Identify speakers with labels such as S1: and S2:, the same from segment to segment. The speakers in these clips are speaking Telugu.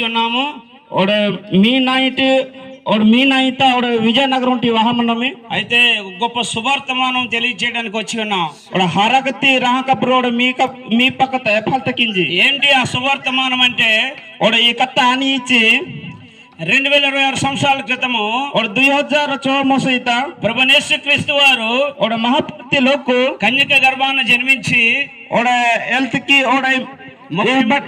S1: ఉన్నాము మీ నైట్ మీ నైట్ విజయనగరం వాహనమే అయితే గొప్ప శుభార్తమానం తెలియజేయడానికి వచ్చి ఉన్నాం హరగతి రాహకప్పుడు మీ పక్కత ఫలతకింది ఏంటి ఆ శుభార్తమానం అంటే ఈ కత్త అని ఇచ్చి 2026 సంవత్సరాల క్రితము 2014 ప్రభు యేసు క్రీస్తు వారు మహాపతి లోకు కన్యక గర్భాన జన్మించి హెల్త్ కి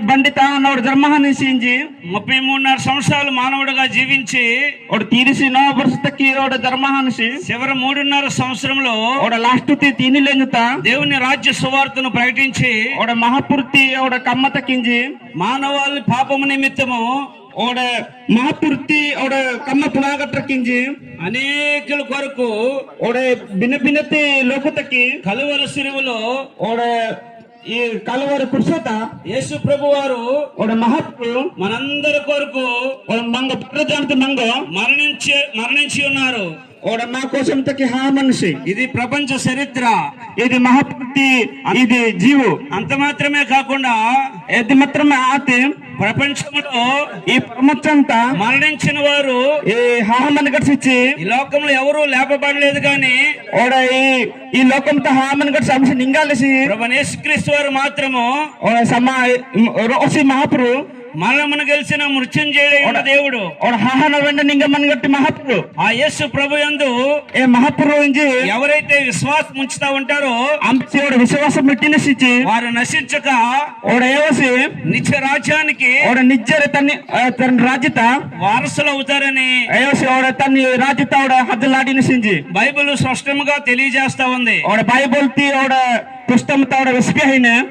S1: బండిత జన్మహానిసించి 33.5 సంవత్సరాలు మానవుడిగా జీవించి 39 ವರ್ಷಕ್ಕೆ జన్మహానిసి చివరి 3.5 సంవత్సరంలో లాస్ట్ 3 లెంగుత దేవుని రాజ్య సువార్తను ప్రకటించి మహాపూర్తి కమ్మతకించి మానవాళి పాపము నిమిత్తము మహాపూర్తి కమ్మ పునాగట్రకించి అనేకుల కొరకు భిన్న భిన్నతి లోకతకి కలువర సిరువులో ఈ కలువరి కుర్సత యేసు ప్రభు వారు మహాత్ముడు మనందరి కొరకు మంగ ప్రజాంతి మంగ మరణించి ఉన్నారు మా కోసం తకి హా మనిషి ఇది ప్రపంచ చరిత్ర ఇది మహాపూర్తి ఇది జీవు అంత మాత్రమే కాకుండా ఇది మాత్రమే ఆతి ప్రపంచంలో ఈ ప్రపంచంతా మరణించిన వారు ఈ హామని గడిచి ఈ లోకంలో ఎవరు లేపబడలేదు కానీ ఈ లోకంతో హామని గడిచి అంశం నింగాలేసి ప్రభు యేసుక్రీస్తు వారు మాత్రము మహాపురు మరణమును గెలిచిన మృత్యుంజయుడైన దేవుడు హాహన వెంట నింగమని గట్టి మహాపురు ఆ యేసు ప్రభు యందు మహాపురు ఎవరైతే విశ్వాసం ఉంచుతా ఉంటారో అంశోడు విశ్వాసం పెట్టినసి వారు నశించక ఏవసి నిత్య రాజ్యానికి నిజ్జర తన రాజ్యత వారసులు అవుతారని తన రాజ్యత హద్దులాడినసింది బైబిల్ స్పష్టంగా తెలియజేస్తా ఉంది బైబిల్ పుస్తకం విస్పహైన